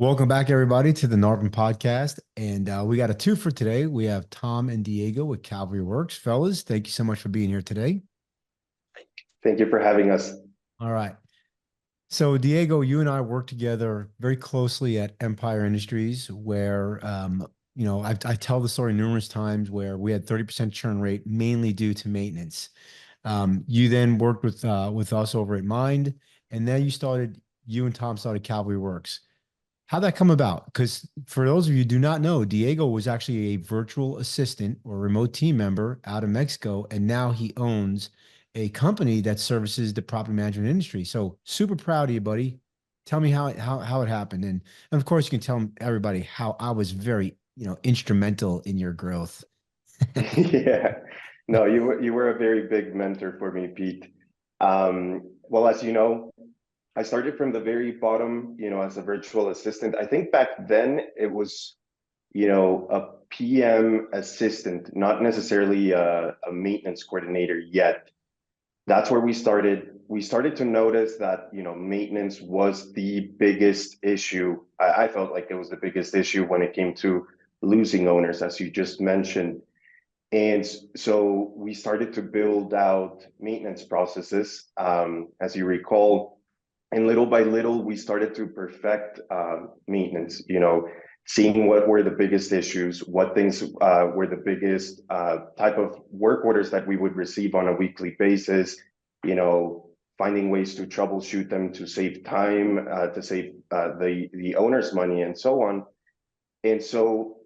Welcome back, everybody, to the NARPM podcast. And we got a two for today. We have Tom and Diego with Cavalry Works. Fellas, thank you so much for being here today. Thank you for having us. All right. So, Diego, you and I work together very closely at Empire Industries, where, I tell the story numerous times where we had 30% churn rate, mainly due to maintenance. You then worked with us over at Mind, and then you and Tom started Cavalry Works. How'd that come about? Because for those of you who do not know, Diego was actually a virtual assistant or remote team member out of Mexico, and now he owns a company that services the property management industry. So super proud of you, buddy. Tell me how it happened, and of course you can tell everybody how I was very instrumental in your growth. Yeah. No, you were a very big mentor for me, Pete. Well, as you know, I started from the very bottom, as a virtual assistant. I think back then it was, a PM assistant, not necessarily a maintenance coordinator yet. That's where we started. We started to notice that, maintenance was the biggest issue. I felt like it was the biggest issue when it came to losing owners, as you just mentioned. And so we started to build out maintenance processes, as you recall, and little by little, we started to perfect maintenance, seeing what were the biggest issues, what things were the biggest type of work orders that we would receive on a weekly basis, finding ways to troubleshoot them to save time, to save the owner's money and so on. And so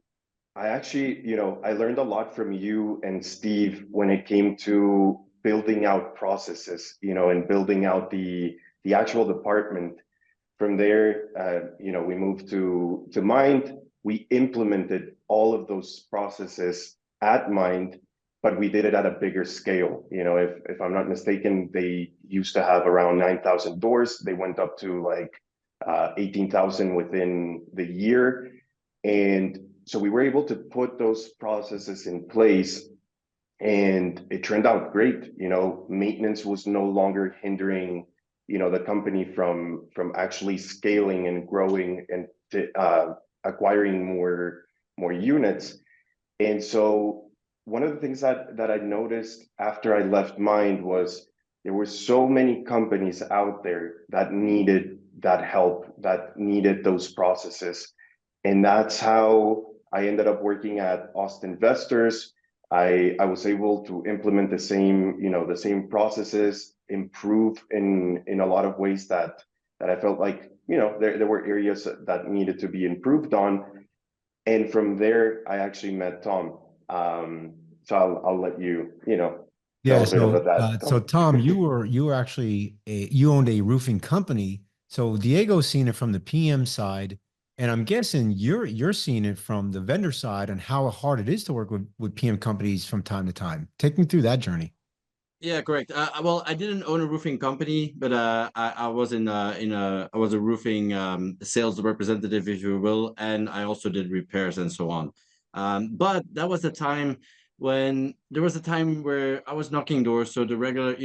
I actually, I learned a lot from you and Steve when it came to building out processes, and building out the actual department. From there, we moved to Mind. We implemented all of those processes at Mind, but we did it at a bigger scale. If I'm not mistaken, they used to have around 9,000 doors. They went up to like 18,000 within the year. And so we were able to put those processes in place, and it turned out great. Maintenance was no longer hindering, the company from actually scaling and growing and acquiring more units. And so one of the things that I noticed after I left Mind was there were so many companies out there that needed that help, that needed those processes. And that's how I ended up working at Austin Investors. I was able to implement the same processes, improve in a lot of ways that I felt like, there were areas that needed to be improved on. And from there, I actually met Tom. So I'll let you, tell Yeah, a bit so about that, so Tom. Tom, you were actually you owned a roofing company. So Diego's seen it from the PM side, and I'm guessing you're seeing it from the vendor side and how hard it is to work with PM companies from time to time. Take me through that journey. Yeah, correct. Well, I didn't own a roofing company, but I was I was a roofing sales representative, if you will, and I also did repairs and so on. But that was the time when there was a time where I was knocking doors. So the regular,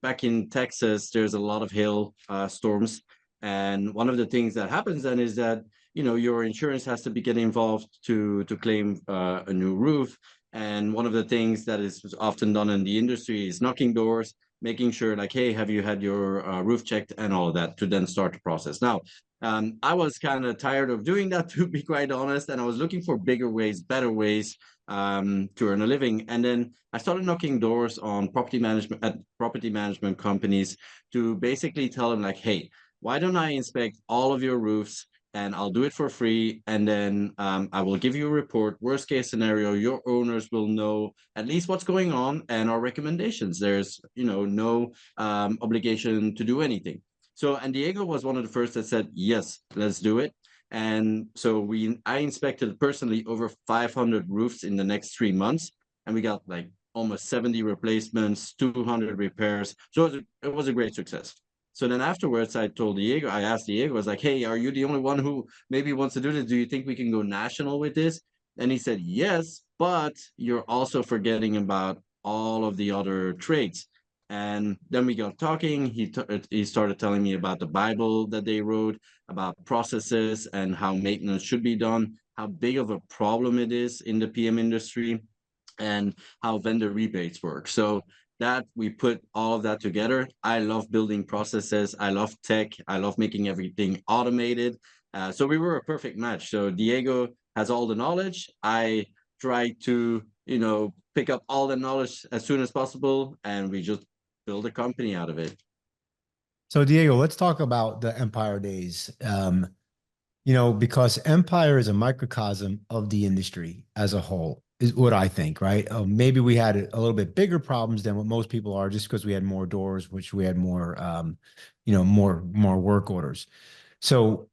back in Texas, there's a lot of hail storms, and one of the things that happens then is that your insurance has to be getting involved to claim a new roof. And one of the things that is often done in the industry is knocking doors, making sure like, hey, have you had your roof checked and all of that to then start the process. Now, I was kind of tired of doing that, to be quite honest, and I was looking for bigger ways, better ways to earn a living. And then I started knocking doors on property management companies to basically tell them like, hey, why don't I inspect all of your roofs? And I'll do it for free. And then I will give you a report. Worst case scenario, your owners will know at least what's going on and our recommendations. There's, no obligation to do anything. So, and Diego was one of the first that said, yes, let's do it. And so I inspected personally over 500 roofs in the next 3 months, and we got like almost 70 replacements, 200 repairs. So it was a great success. So then afterwards, I asked Diego, I was like, hey, are you the only one who maybe wants to do this? Do you think we can go national with this? And he said, yes, but you're also forgetting about all of the other trades. And then we got talking. He started telling me about the Bible that they wrote, about processes and how maintenance should be done, how big of a problem it is in the PM industry, and how vendor rebates work. So that we put all of that together. I love building processes. I love tech. I love making everything automated. So we were a perfect match. So Diego has all the knowledge. I try to, pick up all the knowledge as soon as possible, and we just build a company out of it. So Diego, let's talk about the Empire days. Because Empire is a microcosm of the industry as a whole, is what I think, right? Maybe we had a little bit bigger problems than what most people are, just because we had more doors, which we had more, more work orders. So,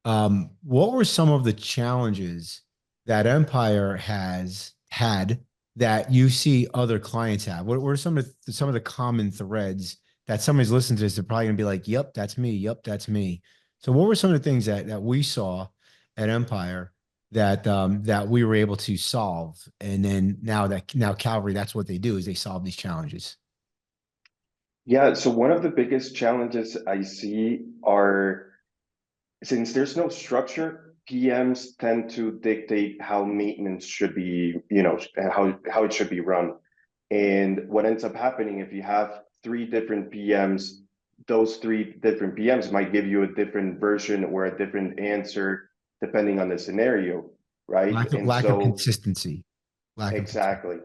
what were some of the challenges that Empire has had that you see other clients have? What were some of the common threads that somebody's listening to this? They're probably gonna be like, "Yep, that's me. Yep, that's me." So, what were some of the things that we saw at Empire that we were able to solve? And then now Cavalry, that's what they do, is they solve these challenges. Yeah, so one of the biggest challenges I see are, since there's no structure, PMs tend to dictate how maintenance should be, how it should be run. And what ends up happening, if you have three different PMs, those three different PMs might give you a different version or a different answer depending on the scenario, right? And Lack of so, consistency. Lack of consistency. exactly.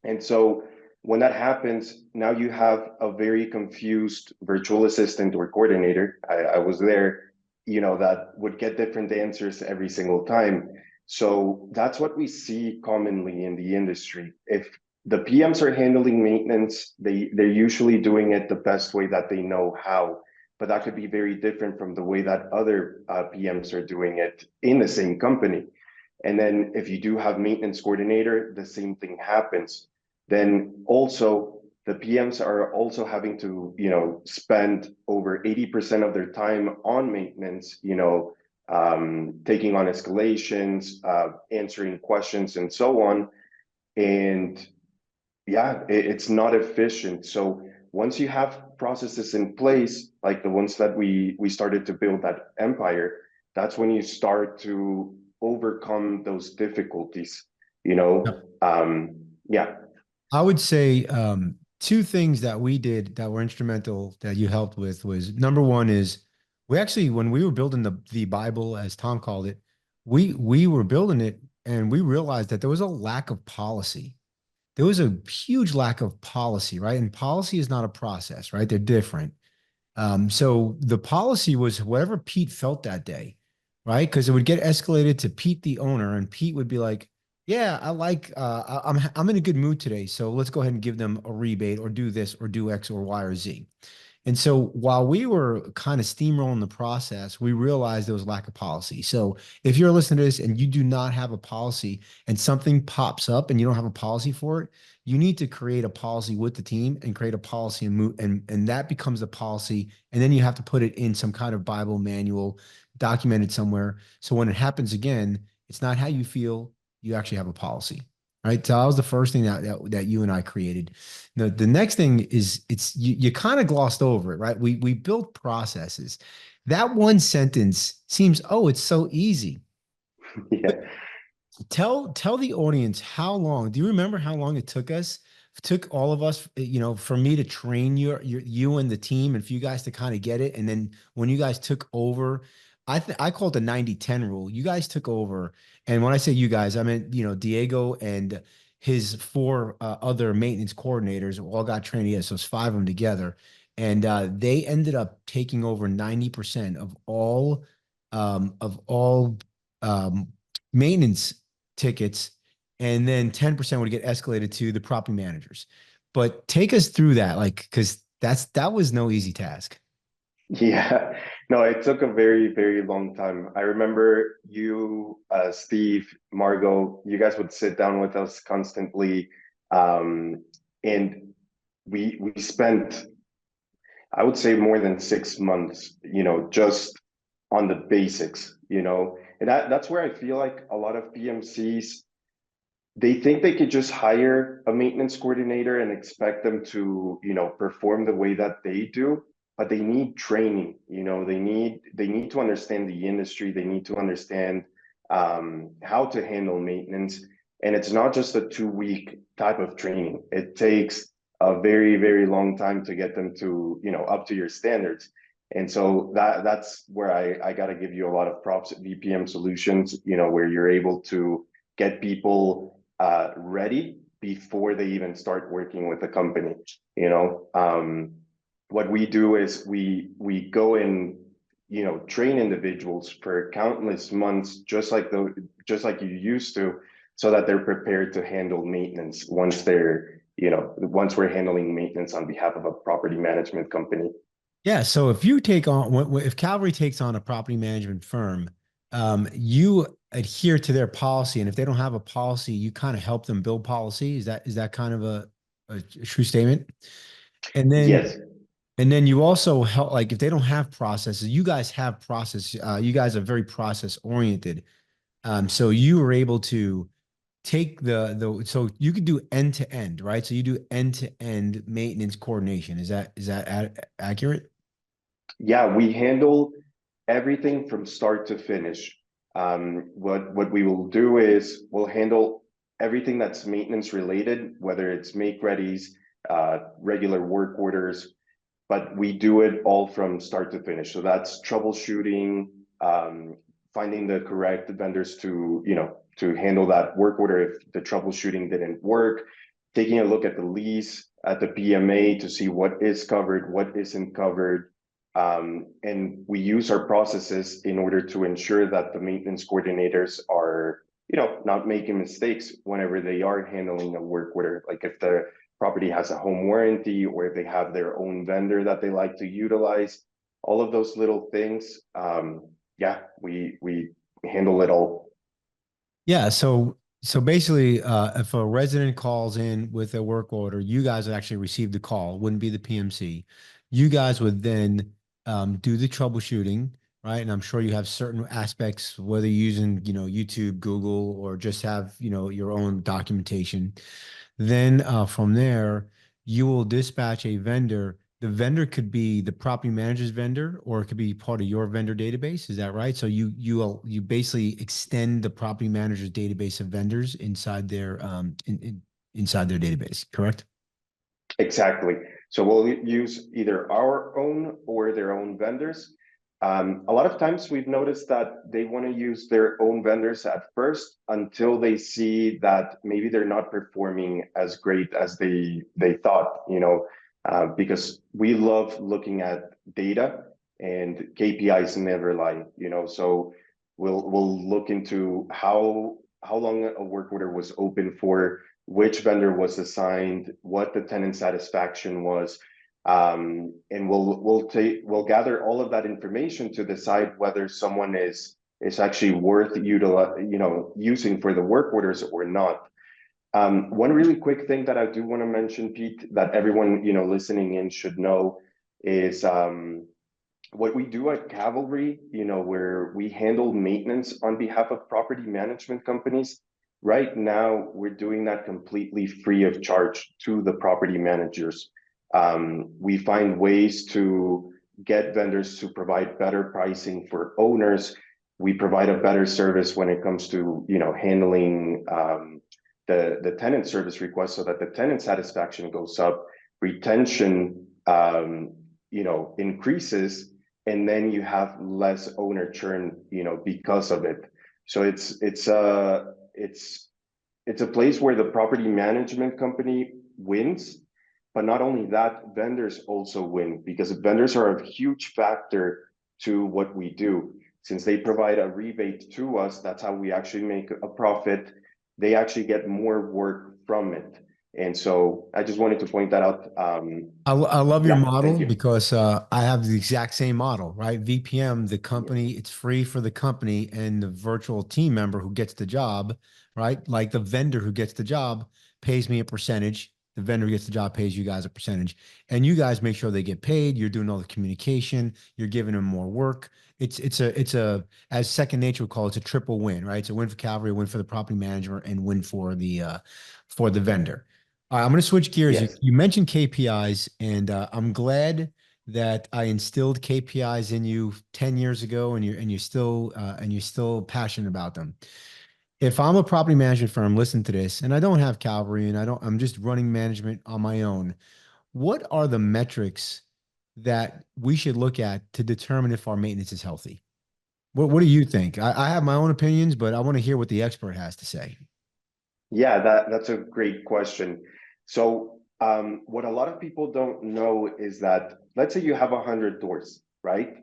And so when that happens, now you have a very confused virtual assistant or coordinator. I was there, that would get different answers every single time. So that's what we see commonly in the industry. If the PMs are handling maintenance, they're usually doing it the best way that they know how. But that could be very different from the way that other PMs are doing it in the same company. And then if you do have maintenance coordinator, the same thing happens. Then also the PMs are also having to, spend over 80% of their time on maintenance, taking on escalations, answering questions and so on. And yeah, it's not efficient. So once you have processes in place, like the ones that we started to build at Empire, that's when you start to overcome those difficulties, yeah. I would say two things that we did that were instrumental that you helped with was, number one is, we actually, when we were building the Bible, as Tom called it, we were building it and we realized that there was a lack of policy. There was a huge lack of policy, right? And policy is not a process, right? They're different. So the policy was whatever Pete felt that day, right? Because it would get escalated to Pete, the owner, and Pete would be like, "Yeah, I'm in a good mood today, so let's go ahead and give them a rebate or do this or do X or Y or Z." And so while we were kind of steamrolling the process, we realized there was lack of policy. So if you're listening to this and you do not have a policy and something pops up and you don't have a policy for it, you need to create a policy with the team and create a policy and move, and that becomes the policy. And then you have to put it in some kind of Bible manual, documented somewhere. So when it happens again, it's not how you feel, you actually have a policy. Right. So that was the first thing that you and I created. The next thing is, you kind of glossed over it, right? We built processes. That one sentence seems, oh, it's so easy. Yeah. Tell the audience how long. Do you remember how long it took us? Took all of us, for me to train you and the team, and for you guys to kind of get it. And then when you guys took over, I call it the 90-10 rule. You guys took over, and when I say you guys, I meant Diego and his four other maintenance coordinators all got trained together. So it's five of them together, and they ended up taking over 90% of all um, maintenance tickets, and then 10% would get escalated to the property managers. But take us through that, like, because that was no easy task. Yeah, no, it took a very, very long time. I remember you, Steve, Margot, you guys would sit down with us constantly. And we spent, I would say, more than 6 months, just on the basics, and that's where I feel like a lot of PMCs they think they could just hire a maintenance coordinator and expect them to, perform the way that they do, but they need training. They need to understand the industry. They need to understand how to handle maintenance. And it's not just a 2 week type of training. It takes a very, very long time to get them to, up to your standards. And so that's where I got to give you a lot of props at VPM Solutions, where you're able to get people ready before they even start working with the company. What we do is we go and train individuals for countless months, just like you used to, so that they're prepared to handle maintenance once we're handling maintenance on behalf of a property management company. Yeah. So if you take on, if Cavalry takes on a property management firm, you adhere to their policy, and if they don't have a policy, you kind of help them build policy. Is that kind of a true statement? And then Yes. and then you also help, like if they don't have processes, you guys have process. You guys are very process oriented. So you were able to take so you could do end to end, right? So you do end to end maintenance coordination. Is that accurate? Yeah, we handle everything from start to finish. What we will do is we'll handle everything that's maintenance related, whether it's make readies, regular work orders, but we do it all from start to finish. So that's troubleshooting, finding the correct vendors to handle that work order if the troubleshooting didn't work, taking a look at the lease, at the PMA to see what is covered, what isn't covered. And we use our processes in order to ensure that the maintenance coordinators are, not making mistakes whenever they are handling a work order. Like if the property has a home warranty or if they have their own vendor that they like to utilize, all of those little things. Yeah, we handle it all. Yeah. So basically, if a resident calls in with a work order, you guys would actually receive the call. It wouldn't be the PMC. You guys would then do the troubleshooting, right? And I'm sure you have certain aspects, whether you're using, YouTube, Google, or just have, your own documentation. Then from there, you will dispatch a vendor. The vendor could be the property manager's vendor, or it could be part of your vendor database. Is that right? So you basically extend the property manager's database of vendors inside inside their database, correct? Exactly. So we'll use either our own or their own vendors. A lot of times we've noticed that they want to use their own vendors at first until they see that maybe they're not performing as great as they thought, because we love looking at data and KPIs never lie, so we'll look into how long a work order was open for, which vendor was assigned, what the tenant satisfaction was, and we'll gather all of that information to decide whether someone is actually worth using for the work orders or not. One really quick thing that I do want to mention, Pete, that everyone listening in should know is what we do at Cavalry, where we handle maintenance on behalf of property management companies. Right now, we're doing that completely free of charge to the property managers. We find ways to get vendors to provide better pricing for owners. We provide a better service when it comes to handling the tenant service request, so that the tenant satisfaction goes up, retention increases, and then you have less owner churn because of it. So it's a place where the property management company wins, but not only that, vendors also win, because vendors are a huge factor to what we do. Since they provide a rebate to us, that's how we actually make a profit. They actually get more work from it. And so I just wanted to point that out. I love your Yeah, thank model you. because I have the exact same model, right? VPM, the company, it's free for the company, and the virtual team member who gets the job, right? Like the vendor who gets the job pays me a percentage, The vendor gets the job, pays you guys a percentage, and you guys make sure they get paid. You're doing all the communication. You're giving them more work. It's a as second nature would call it, it's a triple win, right? It's a win for Cavalry, a win for the property manager, and win for the vendor. All right, I'm going to switch gears. Yes. You mentioned KPIs, and I'm glad that I instilled KPIs in you 10 years ago, and you're still passionate about them. If I'm a property management firm, listen to this, and I don't have Cavalry, and I'm just running management on my own. What are the metrics that we should look at to determine if our maintenance is healthy? What do you think? I have my own opinions, but I want to hear what the expert has to say. Yeah, that's a great question. So, what a lot of people don't know is that, let's say you have 100 doors, right?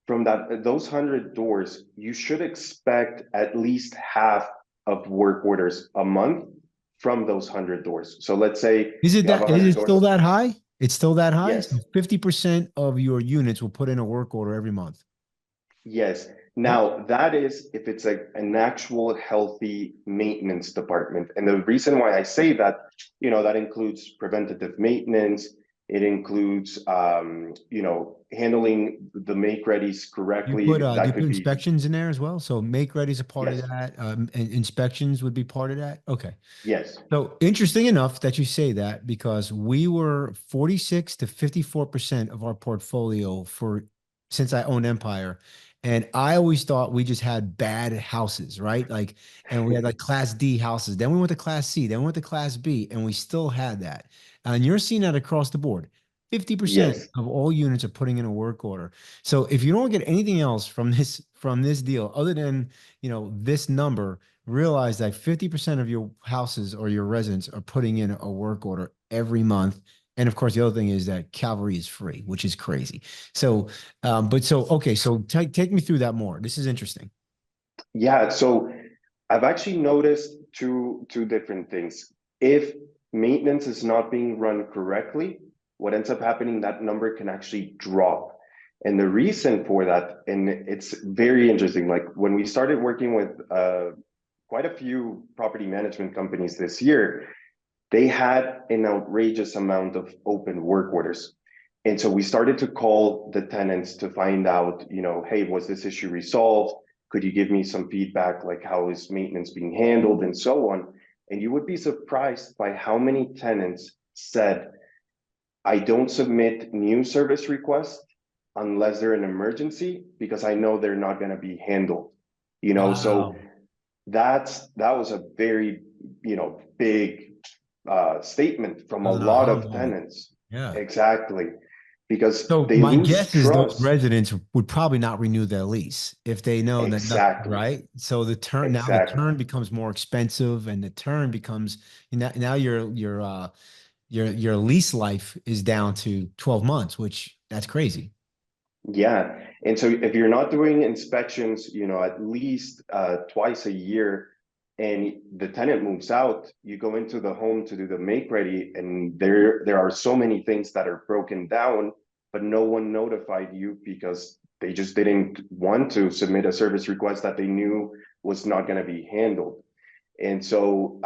From those 100 doors, you should expect at least half of work orders a month from those 100 doors. So let's say Is it you have that, is 100 it still doors. that high? It's still that high? So Yes, 50% of your units will put in a work order every month. yes. Yeah. Now, that is if it's an actual healthy maintenance department. And the reason why I say that, that includes preventative maintenance. It includes, handling the make readies correctly. Do you That put could be, inspections in there as well? So make ready is a part of yes, that. And inspections would be part of that. Okay. yes. So interesting enough that you say that, because we were 46 to 54% of our portfolio since I owned Empire. And I always thought we just had bad houses, right? Like, and we had like class D houses. Then we went to class C, then we went to class B, and we still had that. And you're seeing that across the board. 50% Yes. of all units are putting in a work order. So if you don't get anything else from this deal other than, this number, realize that 50% of your houses or your residents are putting in a work order every month. And of course, the other thing is that Cavalry is free, which is crazy. So, okay. So take me through that more. This is interesting. Yeah. So I've actually noticed two different things. If maintenance is not being run correctly, what ends up happening, that number can actually drop. And the reason for that, and it's very interesting, like when we started working with quite a few property management companies this year, they had an outrageous amount of open work orders. And so we started to call the tenants to find out, hey, was this issue resolved? Could you give me some feedback, like how is maintenance being handled and so on? And you would be surprised by how many tenants said, I don't submit new service requests unless they're an emergency because I know they're not going to be handled. So Wow. that was a very, big statement from a Those are lot of household. tenants. Yeah. Exactly. Because So they my lose guess is those trust. residents would probably not renew their lease if they know that nothing, Exactly. right? So the Exactly. turn becomes more expensive, and the turn becomes now your lease life is down to 12 months, which that's crazy. Yeah. And so if you're not doing inspections, at least twice a year, and the tenant moves out, you go into the home to do the make ready, and there are so many things that are broken down, but no one notified you because they just didn't want to submit a service request that they knew was not going to be handled. And so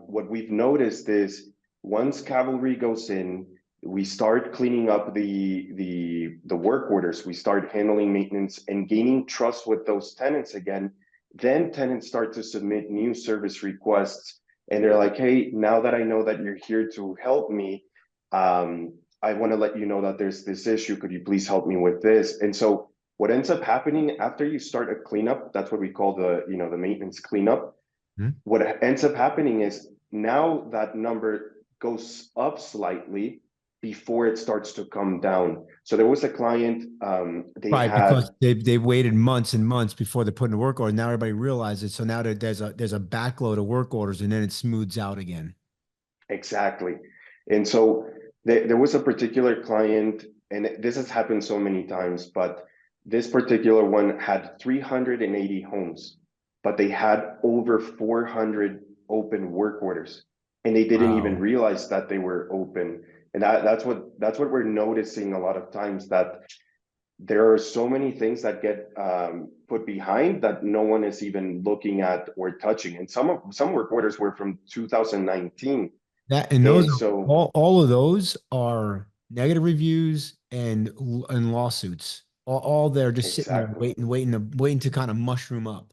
what we've noticed is once Cavalry goes in, we start cleaning up the work orders, we start handling maintenance and gaining trust with those tenants again. Then tenants start to submit new service requests, and they're like, hey, now that I know that you're here to help me, I want to let you know that there's this issue. Could you please help me with this? And so what ends up happening after you start a cleanup, that's what we call the maintenance cleanup. Hmm? What ends up happening is now that number goes up slightly before it starts to come down. So there was a client, they Right, had, because they waited months and months before they put in the work order. Now everybody realizes. So now there's a backload of work orders, and then it smooths out again. exactly. And so there was a particular client, and this has happened so many times, but this particular one had 380 homes, but they had over 400 open work orders, and they didn't even Wow. realize that they were open. And that's what we're noticing a lot of times, that there are so many things that get put behind that no one is even looking at or touching. And some work orders were from 2019. That and those And are so all of those are negative reviews and lawsuits. All they're just sitting there exactly, waiting to kind of mushroom up.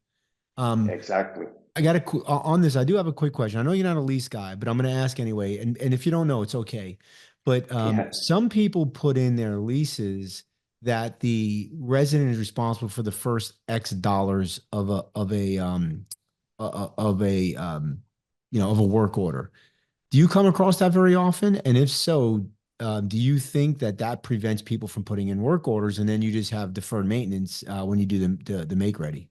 Um, exactly. I got on this. I do have a quick question. I know you're not a lease guy, but I'm going to ask anyway. And if you don't know, it's okay. But Yeah. some people put in their leases that the resident is responsible for the first X dollars of a of a work order. Do you come across that very often? And if so, do you think that that prevents people from putting in work orders and then you just have deferred maintenance when you do the make ready?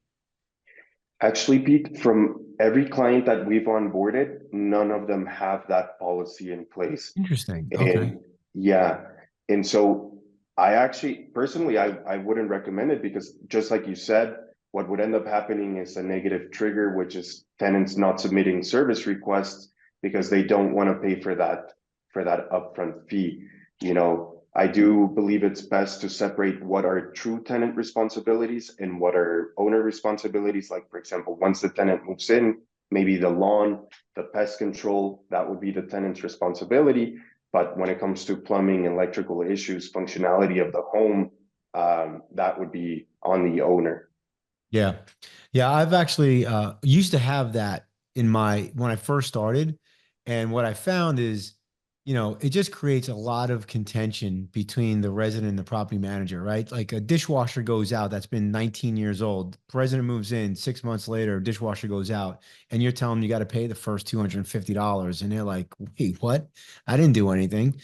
Actually, Pete, from every client that we've onboarded, none of them have that policy in place. Interesting. Okay. And yeah, and so I actually personally I wouldn't recommend it because just like you said, what would end up happening is a negative trigger, which is tenants not submitting service requests because they don't want to pay for that upfront fee. You know, I do believe it's best to separate what are true tenant responsibilities and what are owner responsibilities. Like, for example, once the tenant moves in, maybe the lawn, the pest control, that would be the tenant's responsibility. But when it comes to plumbing, electrical issues, functionality of the home, that would be on the owner. Yeah. Yeah, I've actually used to have that in my when I first started. And what I found is, it just creates a lot of contention between the resident and the property manager, right? Like a dishwasher goes out that's been 19 years old. President moves in 6 months later, dishwasher goes out, and you're telling them you got to pay the first $250. And they're like, wait, what? I didn't do anything.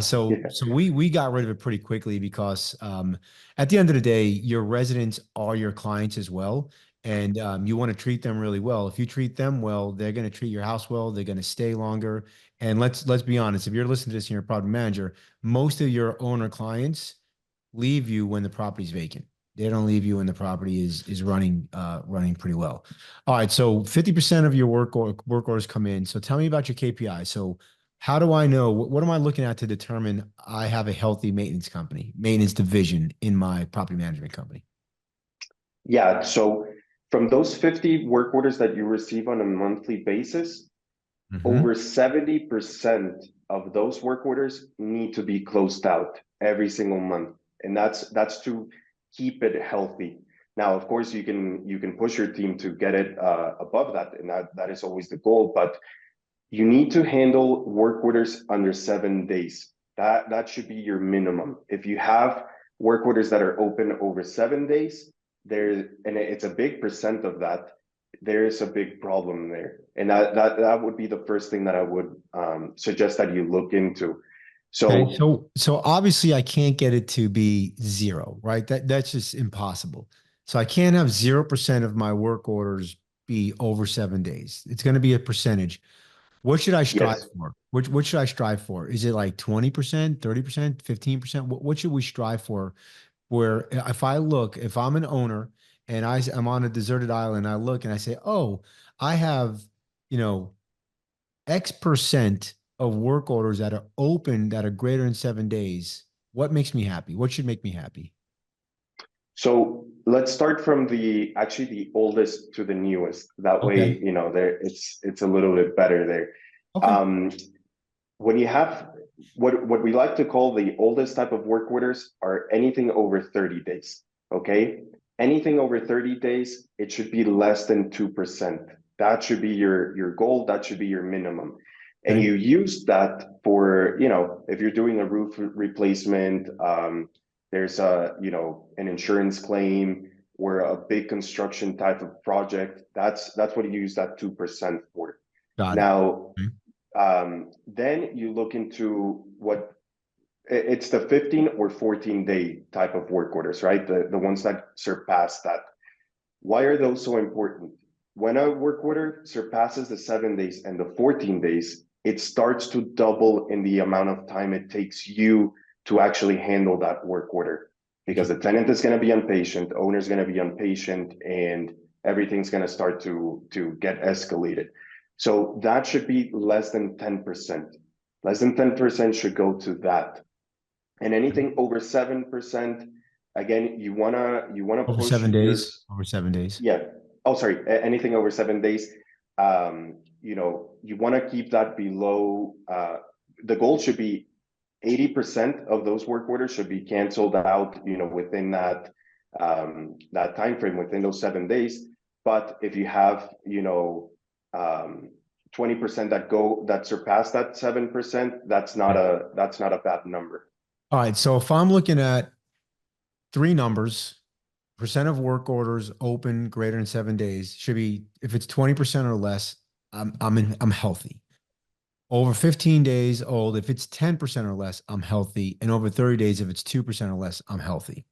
So Yeah. so we got rid of it pretty quickly because at the end of the day, your residents are your clients as well. And you want to treat them really well. If you treat them well, they're going to treat your house well. They're going to stay longer. And let's be honest. If you're listening to this and you're a property manager, most of your owner clients leave you when the property's vacant. They don't leave you when the property is running pretty well. All right. So 50% of your work orders come in. So tell me about your KPI. So how do I know what am I looking at to determine I have a healthy maintenance division in my property management company? Yeah. So from those 50 work orders that you receive on a monthly basis, Hmm. over 70% of those work orders need to be closed out every single month. And that's to keep it healthy. Now, of course, you can push your team to get it above that, and that is always the goal. But you need to handle work orders under 7 days. That should be your minimum. If you have work orders that are open over 7 days, and it's a big percent of that, there is a big problem there. And that would be the first thing that I would suggest that you look into. Okay, So so obviously I can't get it to be zero, right? That's just impossible. So I can't have 0% of my work orders be over 7 days. It's going to be a percentage. What should I strive yes, for? What should I strive for? Is it like 20%, 30%, 15%? What should we strive for? Where if I'm an owner and I'm on a deserted island, I look and I say, oh, I have, you know, X% of work orders that are open that are greater than 7 days. What makes me happy? What should make me happy? so let's start from the actually the oldest to the newest. That way, Okay. there it's a little bit better there. Okay. Um, when you have what we like to call the oldest type of work orders are anything over 30 days. Okay. Anything over 30 days, it should be less than 2%. That should be your goal. That should be your minimum. And Okay. you use that for, if you're doing a roof replacement, there's an insurance claim or a big construction type of project. That's what you use that 2% for. Got it. Now, Okay. then you look into what it's the 15 or 14-day type of work orders, right? The ones that surpass that. Why are those so important? When a work order surpasses the 7 days and the 14 days, it starts to double in the amount of time it takes you to actually handle that work order. Because the tenant is going to be impatient, the owner is going to be impatient, and everything's going to start to get escalated. So that should be less than 10%. Less than 10% should go to that. And anything over 7%, again, you wanna push your Over 7 days. yeah. Oh, sorry. Anything over 7 days, you know, you want to keep that below, the goal should be 80% of those work orders should be canceled out, you know, within that that time frame, within those 7 days. But if you have, you know, 20% that surpass that 7%, that's not a bad number. All right. So if I'm looking at three numbers, percent of work orders open greater than 7 days should be, if it's 20% or less, I'm healthy. Over 15 days old, if it's 10% or less, I'm healthy. And over 30 days, if it's 2% or less, I'm healthy.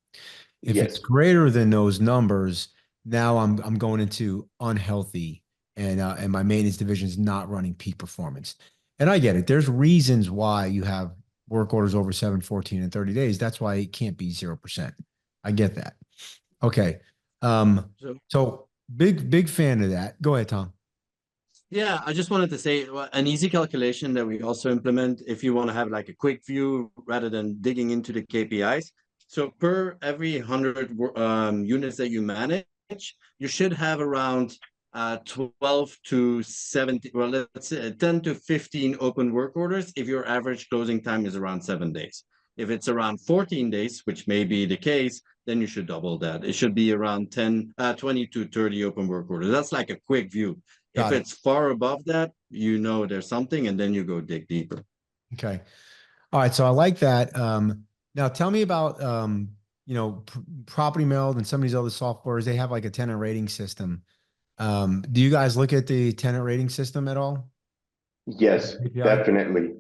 If it's Yes. greater than those numbers, now I'm going into unhealthy, and my maintenance division is not running peak performance. And I get it. There's reasons why you have work orders over 7, 14, and 30 days. That's why it can't be 0%. I get that. Okay. So big fan of that. Go ahead, Tom. Yeah, I just wanted to say an easy calculation that we also implement if you want to have like a quick view rather than digging into the KPIs. So per every 100 units that you manage, you should have around 12 to 17, well, let's say 10 to 15 open work orders if your average closing time is around 7 days. If it's around 14 days, which may be the case, then you should double that. It should be around 20 to 30 open work orders. That's like a quick view. If it's far above that, you know there's something, and then you go dig deeper. Okay. All right. So I like that. Now tell me about, you know, Property Meld and some of these other softwares. They have like a tenant rating system. Do you guys look at the tenant rating system at all? Yes, KPI? definitely.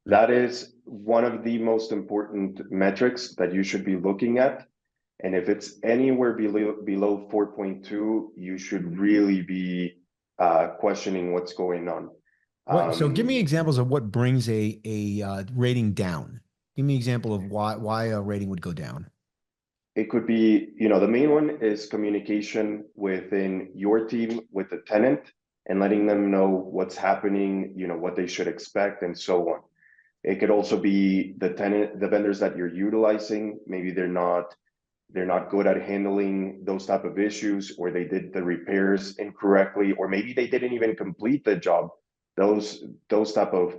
That is one of the most important metrics that you should be looking at. And if it's anywhere below 4.2, you should really be questioning what's going on. So give me examples of what brings a rating down. Give me an example of why a rating would go down. It could be, you know, the main one is communication within your team with the tenant and letting them know what's happening, you know, what they should expect and so on. It could also be the vendors that you're utilizing. Maybe they're not good at handling those type of issues, or they did the repairs incorrectly, or maybe they didn't even complete the job. Those type of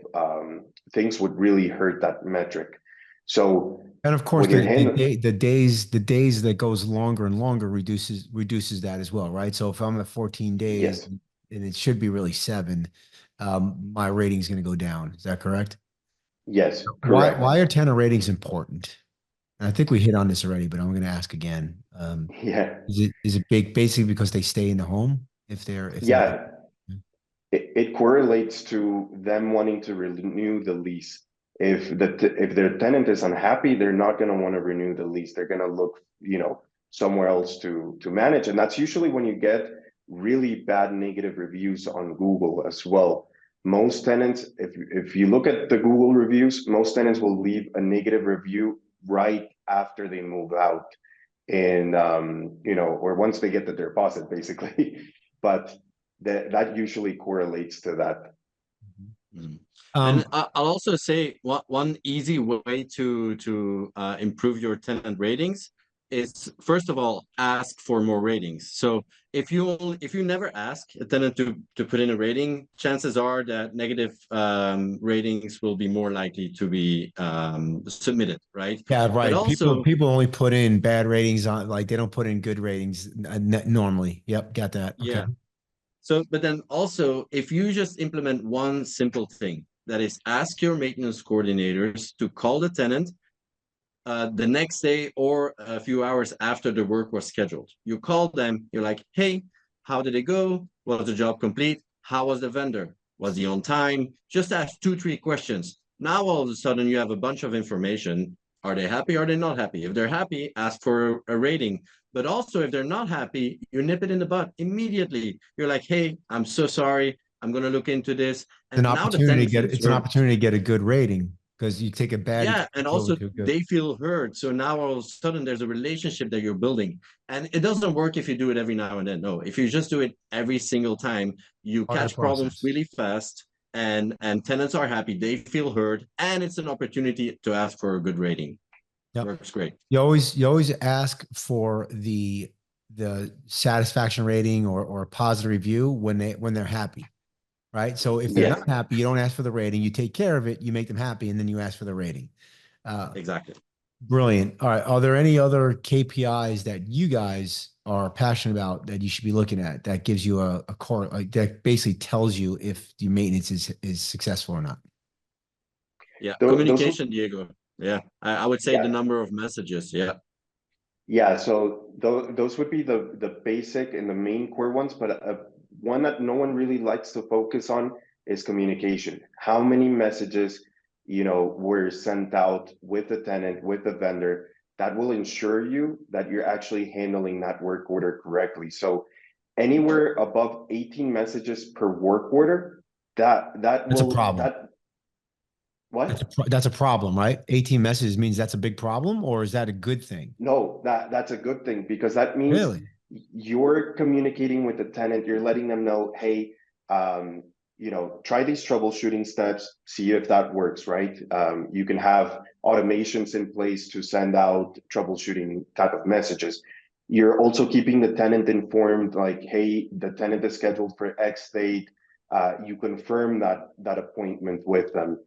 things would really hurt that metric. So, and of course, the days that goes longer and longer reduces that as well, right? So if I'm at 14 days, yes, and it should be really 7, my rating is going to go down. Is that correct? yes, correct. Why are tenant ratings important? And I think we hit on this already, but I'm going to ask again. Yeah, Is it big basically because they stay in the home if they're yeah. It correlates to them wanting to renew the lease. If their tenant is unhappy, they're not going to want to renew the lease. They're going to look, you know, somewhere else to manage, and that's usually when you get really bad negative reviews on Google as well. Most tenants, if you look at the Google reviews, most tenants will leave a negative review right after they move out, and you know, or once they get the deposit, basically. But that usually correlates to that. Mm-hmm. And I'll also say one easy way to improve your tenant ratings is, first of all, ask for more ratings. So if you never ask a tenant to put in a rating, chances are that negative ratings will be more likely to be submitted, right? Yeah, right. But also, People only put in bad ratings on, like they don't put in good ratings normally. Yep, got that. Okay. yeah. So, but then also, if you just implement one simple thing, that is ask your maintenance coordinators to call the tenant the next day or a few hours after the work was scheduled. You call them, you're like, hey, how did it go? Was the job complete? How was the vendor? Was he on time? Just ask 2, 3 questions. Now all of a sudden you have a bunch of information. Are they happy? Are they not happy? If they're happy, ask for a rating. But also if they're not happy, you nip it in the bud immediately. You're like, hey, I'm so sorry. I'm going to look into this. And now the tenant feels It's an opportunity to get a good rating because you take a bad yeah, and over also to a good. they feel heard. So now all of a sudden there's a relationship that you're building. And it doesn't work if you do it every now and then. No, if you just do it every single time, you catch problems really fast, and tenants are happy, they feel heard, and it's an opportunity to ask for a good rating. Yep. Works great. You always ask for the satisfaction rating or a positive review when they're happy. right? So if they're Yes. not happy, you don't ask for the rating. You take care of it, you make them happy, and then you ask for the rating. Exactly. Brilliant. All right. Are there any other KPIs that you guys are passionate about that you should be looking at that gives you a core, like that basically tells you if your maintenance is successful or not? Yeah, Those, communication, Diego. Yeah, I would say the yeah, number of messages. Yeah, yeah. So those would be the basic and the main core ones, but one that no one really likes to focus on is communication. How many messages, were sent out with the tenant, with the vendor, that will ensure you that you're actually handling that work order correctly. So anywhere above 18 messages per work order, that That's a will problem. that what? That's a problem, right? 18 messages means that's a big problem, or is that a good thing? No, that's a good thing because that means Really? you're communicating with the tenant, you're letting them know, hey, try these troubleshooting steps, see if that works, right? You can have automations in place to send out troubleshooting type of messages. You're also keeping the tenant informed, like, hey, the tenant is scheduled for X date. You confirm that appointment with them.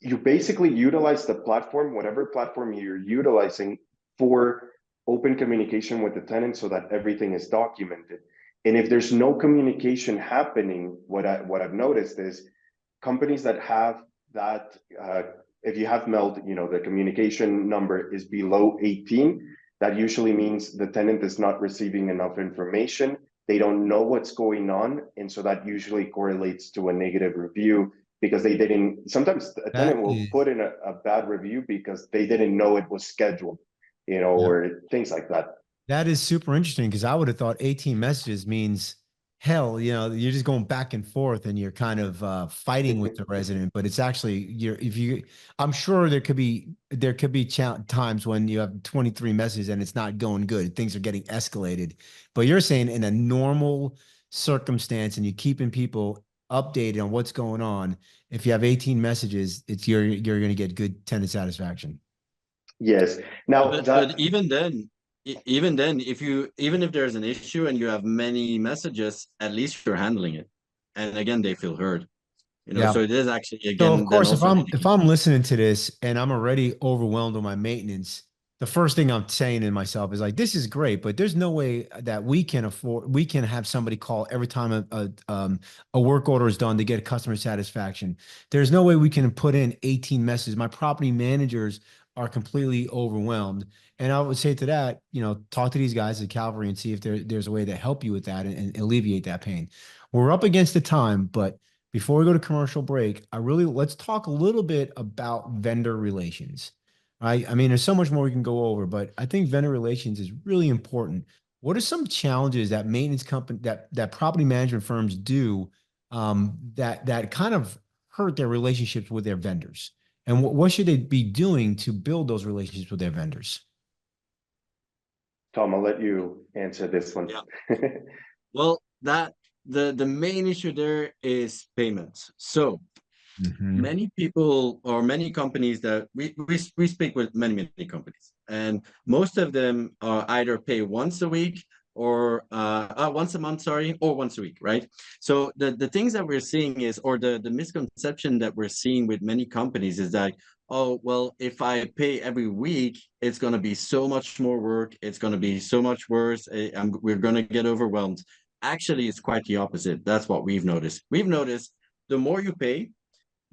You basically utilize the platform, whatever platform you're utilizing, for open communication with the tenant so that everything is documented. And if there's no communication happening, what I've noticed is companies that have that, if you have meld, the communication number is below 18, that usually means the tenant is not receiving enough information. They don't know what's going on. And so that usually correlates to a negative review because they didn't, sometimes a That tenant will is, put in a bad review because they didn't know it was scheduled, yeah. or things like that. That is super interesting because I would have thought 18 messages means hell, you're just going back and forth and you're kind of fighting with the resident, but it's actually I'm sure there could be times when you have 23 messages and it's not going good. Things are getting escalated. But you're saying in a normal circumstance and you're keeping people updated on what's going on, if you have 18 messages, you're going to get good tenant satisfaction. Yes. Now but that even then, even then, even if there's an issue and you have many messages, at least you're handling it, and again, they feel heard. Yeah. So it is actually So of again then course, if also an I'm if indication. I'm listening to this and I'm already overwhelmed with my maintenance, the first thing I'm saying to myself is like, this is great, but there's no way that we can have somebody call every time a work order is done to get customer satisfaction. There's no way we can put in 18 messages. My property managers are completely overwhelmed. And I would say to that, talk to these guys at Cavalry and see if there's a way to help you with that and alleviate that pain. We're up against the time, but before we go to commercial break, let's talk a little bit about vendor relations. Right? I mean, there's so much more we can go over, but I think vendor relations is really important. What are some challenges that maintenance company that property management firms do that kind of hurt their relationships with their vendors? And what should they be doing to build those relationships with their vendors? Tom, I'll let you answer this one. Yeah. Well, that the main issue there is payments. So Hmm. many people or many companies that we speak with many companies, and most of them either pay once a week or once a month, sorry, or once a week, right? So the things that we're seeing is, or the misconception that we're seeing with many companies is that, oh well, if I pay every week, it's going to be so much more work, it's going to be so much worse, we're going to get overwhelmed. Actually, it's quite the opposite. That's what we've noticed the more you pay,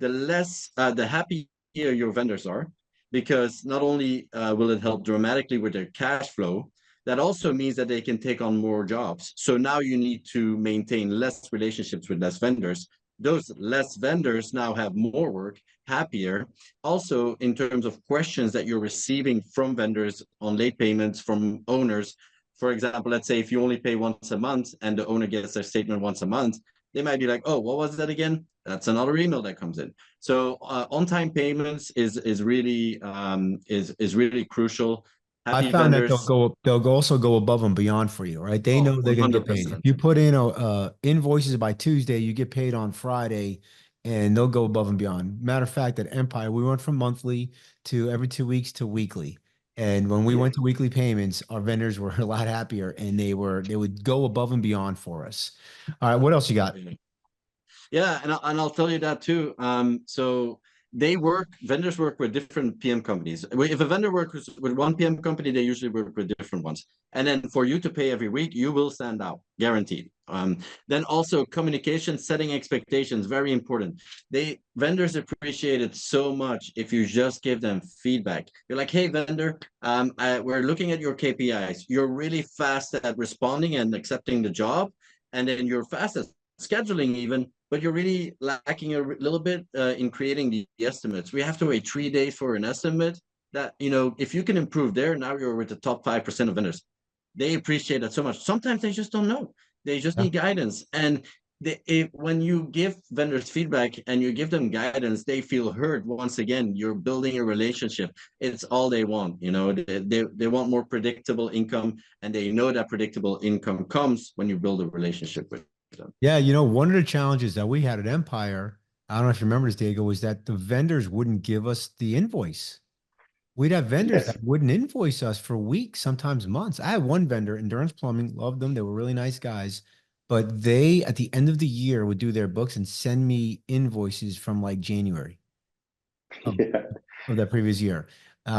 the happier your vendors are, because not only will it help dramatically with their cash flow, that also means that they can take on more jobs. So now you need to maintain less relationships with less vendors. Those less vendors now have more work, happier. Also, in terms of questions that you're receiving from vendors on late payments from owners, for example, let's say if you only pay once a month and the owner gets their statement once a month, they might be like, oh, what was that again? That's another email that comes in. So on-time payments is really is really crucial. I Happy found that vendors, also go above and beyond for you, right? They oh, know they're going to get paid. If 100%. you put in invoices by Tuesday, you get paid on Friday, and they'll go above and beyond. Matter of fact, at Empire, we went from monthly to every 2 weeks to weekly, And when we Yeah. went to weekly payments, our vendors were a lot happier, and they would go above and beyond for us. All right, what else you got? Yeah, and I'll tell you that too. So vendors work with different PM companies. If a vendor works with one PM company, they usually work with different ones. And then for you to pay every week, you will stand out, guaranteed. Then also communication, setting expectations, very important. Vendors appreciate it so much if you just give them feedback. You're like, hey, vendor, we're looking at your KPIs. You're really fast at responding and accepting the job, and then you're fast at scheduling even, but you're really lacking a little bit in creating the estimates. We have to wait 3 days for an estimate. That, if you can improve there, now you're with the top 5% of vendors. They appreciate that so much. Sometimes they just don't know. They just Yeah. need guidance. And when you give vendors feedback and you give them guidance, they feel heard. Once again, you're building a relationship. It's all they want. They want more predictable income, and they know that predictable income comes when you build a relationship with them. Yeah, one of the challenges that we had at Empire, I don't know if you remember this, Diego, was that the vendors wouldn't give us the invoice. We'd have vendors Yes. that wouldn't invoice us for weeks, sometimes months. I had one vendor, Endurance Plumbing, loved them. They were really nice guys. But they, at the end of the year, would do their books and send me invoices from like January of, Yeah. of that previous year.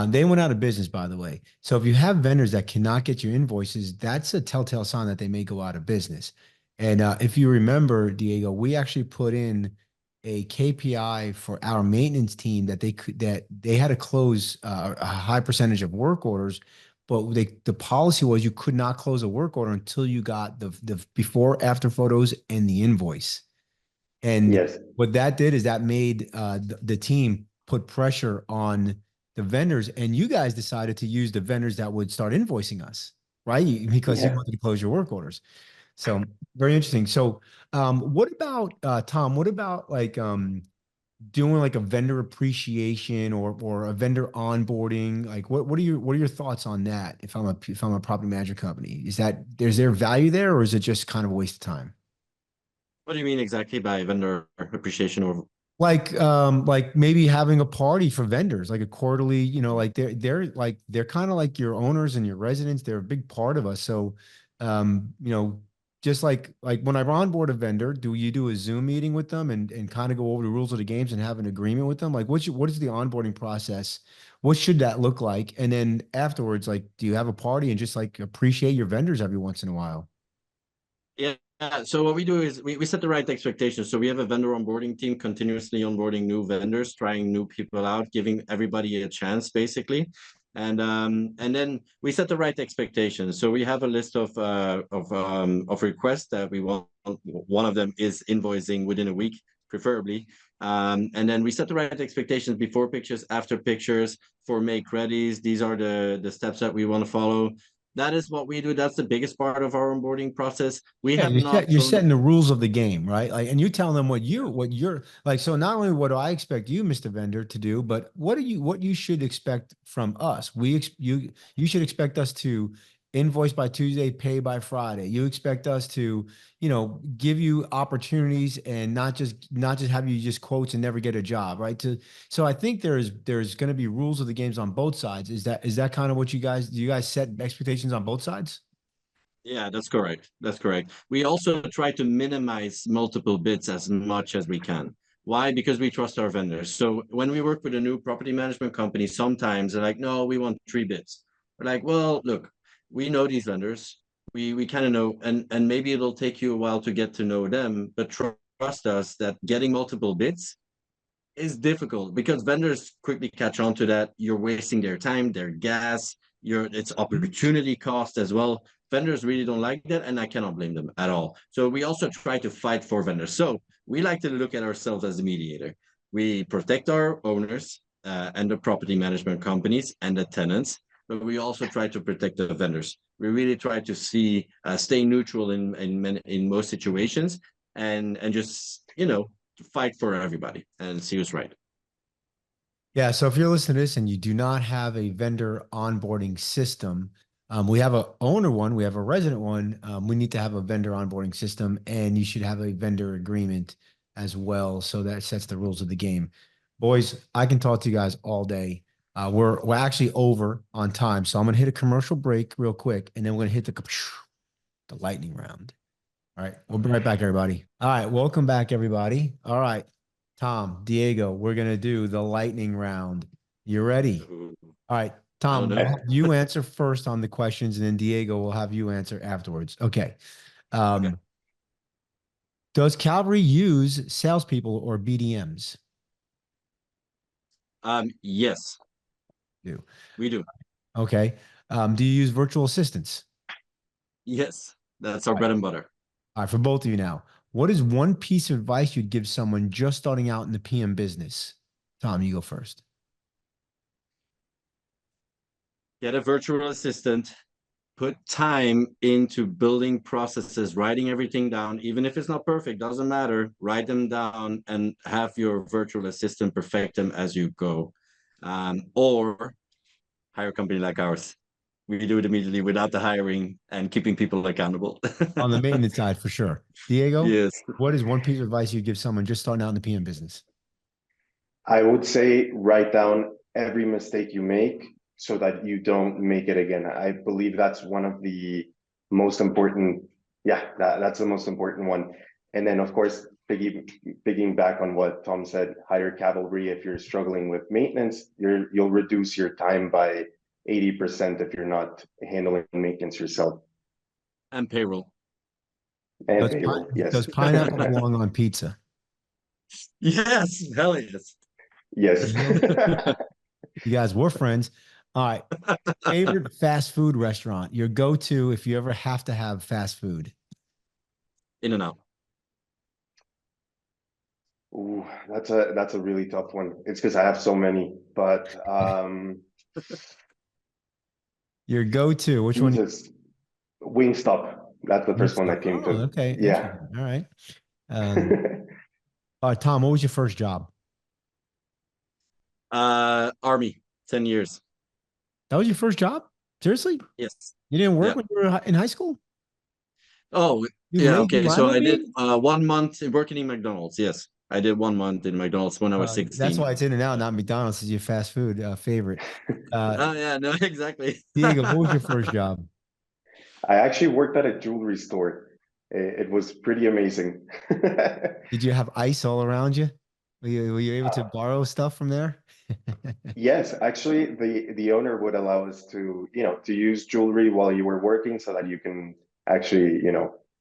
They went out of business, by the way. So if you have vendors that cannot get your invoices, that's a telltale sign that they may go out of business. And if you remember, Diego, we actually put in a KPI for our maintenance team that they had to close a high percentage of work orders, but the policy was you could not close a work order until you got the before after photos and the invoice. And Yes. what that did is that made the team put pressure on the vendors, and you guys decided to use the vendors that would start invoicing us, right? Because you Yeah. wanted to close your work orders. So very interesting. So what about Tom? What about like doing like a vendor appreciation or a vendor onboarding? Like what are your thoughts on that? If I'm a property management company, is there value there, or is it just kind of a waste of time? What do you mean exactly by vendor appreciation or? Like maybe having a party for vendors, like a quarterly, like they're kind of like your owners and your residents. They're a big part of us. So, um, you know, just like when I onboard a vendor, do you do a Zoom meeting with them and kind of go over the rules of the games and have an agreement with them? Like what is the onboarding process? What should that look like? And then afterwards, like, do you have a party and just like appreciate your vendors every once in a while? Yeah. So what we do is we set the right expectations. So we have a vendor onboarding team continuously onboarding new vendors, trying new people out, giving everybody a chance, basically. And then we set the right expectations. So we have a list of requests that we want. One of them is invoicing within a week, preferably. And then we set the right expectations before pictures, after pictures, for make readies. These are the steps that we want to follow. That is what we do. That's the biggest part of our onboarding process. We Yeah, have not you're shown. setting the rules of the game, right? Like, and you're telling them what you're like. So not only what do I expect you, Mr. Vendor, to do, but what you should expect from us. You should expect us to invoice by Tuesday, pay by Friday. You expect us to, give you opportunities and not just have you just quotes and never get a job, right? So I think there's going to be rules of the games on both sides. Is that kind of what do you guys set expectations on both sides? Yeah, that's correct. That's correct. We also try to minimize multiple bids as much as we can. Why? Because we trust our vendors. So when we work with a new property management company, sometimes they're like, no, we want 3 bids. We're like, well, look, we know these vendors. We kind of know, and maybe it'll take you a while to get to know them, but trust us that getting multiple bids is difficult because vendors quickly catch on to that. You're wasting their time, their gas, it's opportunity cost as well. Vendors really don't like that, and I cannot blame them at all. So we also try to fight for vendors. So we like to look at ourselves as a mediator. We protect our owners and the property management companies and the tenants, but we also try to protect the vendors. We really try to stay neutral in most situations, and just fight for everybody and see who's right. Yeah, so if you're listening to this and you do not have a vendor onboarding system, we have a owner one, we have a resident one. We need to have a vendor onboarding system, and you should have a vendor agreement as well. So that sets the rules of the game. Boys, I can talk to you guys all day. We're actually over on time, so I'm gonna hit a commercial break real quick, and then we're gonna hit the lightning round. All right, we'll be right back, everybody. All right, welcome back, everybody. All right, Tom, Diego, we're gonna do the lightning round. You ready? Ooh, All right, I don't Tom, we'll know. have you answer first on the questions, and then Diego will have you answer afterwards. Okay. Okay. Um, does Cavalry use salespeople or BDMs? Yes, Do. we do. Okay. Do you use virtual assistants? Yes, that's All our right. bread and butter. All right, for both of you now. What is one piece of advice you'd give someone just starting out in the PM business? Tom, you go first. Get a virtual assistant, put time into building processes, writing everything down, even if it's not perfect, doesn't matter. Write them down and have your virtual assistant perfect them as you go. Or hire a company like ours. We do it immediately without the hiring and keeping people accountable. On the maintenance side, for sure. Diego, Yes. what is one piece of advice you'd give someone just starting out in the PM business? I would say write down every mistake you make so that you don't make it again. I believe that's one of the most important. Yeah, that's the most important one. And then, of course, pigging back on what Tom said, hire cavalry. If you're struggling with maintenance, you'll reduce your time by 80% if you're not handling maintenance yourself. And payroll. And Does, payroll, yes. does pineapple belong on pizza? Yes, hell yes. Yes. You guys, we're friends. All right. Favorite fast food restaurant, your go-to if you ever have to have fast food. In and out. Ooh, that's a really tough one. It's because I have so many, but Your go-to, which one? Jesus, Wingstop. That's the first one that came Oh, to. okay. Yeah. Interesting. All right. Um, Tom, what was your first job? Army, 10 years. That was your first job? Seriously? Yes. You didn't Yeah. work when you were in high school? Oh, You yeah. lazy Okay. So lima I did bean? 1 month working in McDonald's. Yes. I did 1 month in McDonald's when I was That's 16. why it's In and Out, not McDonald's, is your fast food favorite. Oh, yeah. No, exactly. Diego, what was your first job? I actually worked at a jewelry store. It was pretty amazing. Did you have ice all around you? Were you able to borrow stuff from there? Yes, actually, the owner would allow us to, to use jewelry while you were working so that you can actually,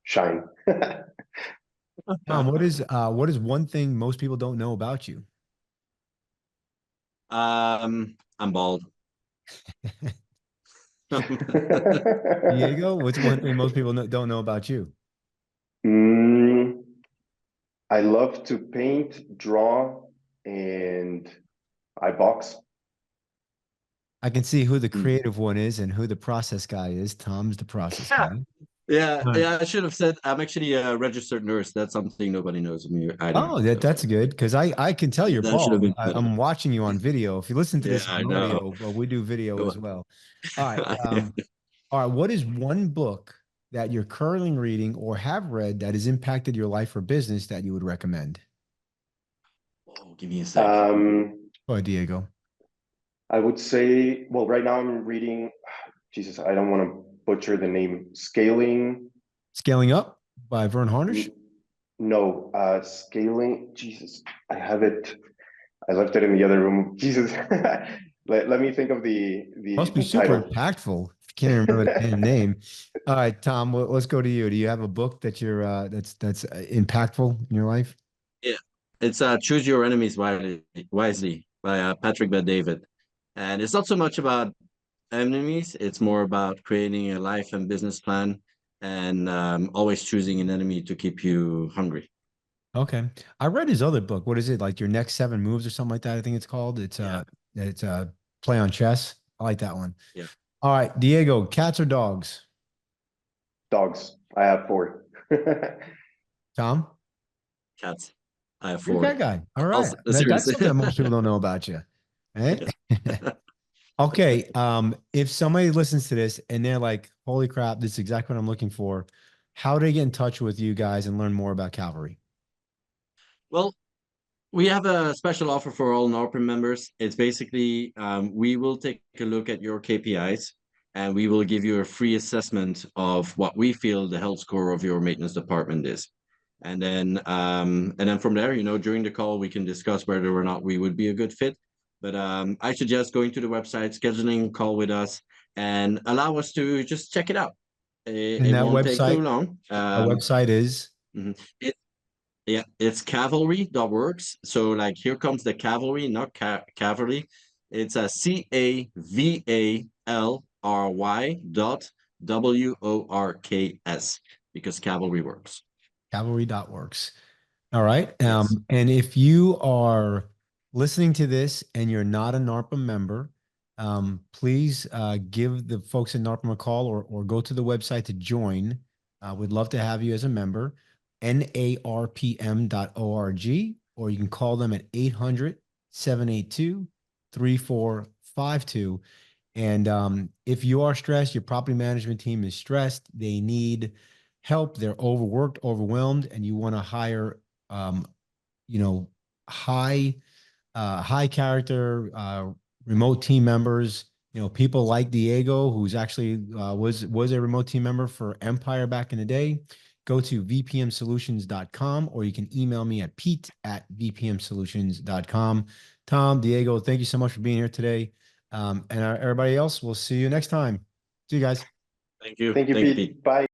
shine. Tom, what is one thing most people don't know about you? I'm bald. Diego, what's one thing most people don't know about you? Mm, I love to paint, draw, and I box. I can see who the Hmm. creative one is and who the process guy is. Tom's the process Yeah. guy. Yeah, All right. yeah, I should have said I'm actually a registered nurse. That's something nobody knows of me either. Oh, that So that's good because I can tell you're that should have bald. been I, better. I'm watching you on video. If you listen to Yeah, this I on know. audio, but we do video Go as well. All right. on. All right. What is one book that you're currently reading or have read that has impacted your life or business that you would recommend? Oh, give me a sec. Um, Go ahead, Diego. I would say, well, right now I'm reading, Jesus, I don't want to butcher the name, Scaling. Scaling Up by Vern Harnish. n- No, Scaling. Jesus, I have it. I left it in the other room. Jesus, let me think of Must be the super title. impactful. If you can't even remember the damn name. All right, Tom, let's go to you. Do you have a book that you're that's impactful in your life? Yeah, it's Choose Your Enemies Wisely by Patrick Bet-David, and it's not so much about enemies; it's more about creating a life and business plan, and always choosing an enemy to keep you hungry. Okay. I read his other book. What is it? Like Your Next Seven Moves or something like that, I think it's called. It's Yeah, play on chess. I like that one. yeah. All right, Diego, cats or dogs? Dogs. I have four. Tom? Cats. I have You're a cat four. guy. All right. That's Seriously. something that most people don't know about you. Right? Okay. If somebody listens to this and they're like, holy crap, this is exactly what I'm looking for, how do they get in touch with you guys and learn more about Cavalry? Well, We have a special offer for all NARPM members. It's basically we will take a look at your KPIs and we will give you a free assessment of what we feel the health score of your maintenance department is. And then from there, during the call, we can discuss whether or not we would be a good fit. But I suggest going to the website, scheduling a call with us, and allow us to just check it out. And It won't take too long. that website is? Mhm. Yeah, it's cavalry.works. So like here comes the cavalry, not cavalry. It's a CAVALRY.WORKS because cavalry works. Cavalry.works. All right. Yes. And if you are listening to this and you're not a NARPM member, please give the folks at NARPM a call or go to the website to join. We'd love to have you as a member, narpm.org, or you can call them at 800-782-3452. And if you are stressed, your property management team is stressed, they need help, they're overworked, overwhelmed, and you want to hire um, high character remote team members, people like Diego, who's actually was a remote team member for Empire back in the day. Go to vpmsolutions.com, or you can email me at pete@vpmsolutions.com. Tom, Diego, thank you so much for being here today. And everybody else, we'll see you next time. See you guys. Thank you. Thank you, Pete. Bye.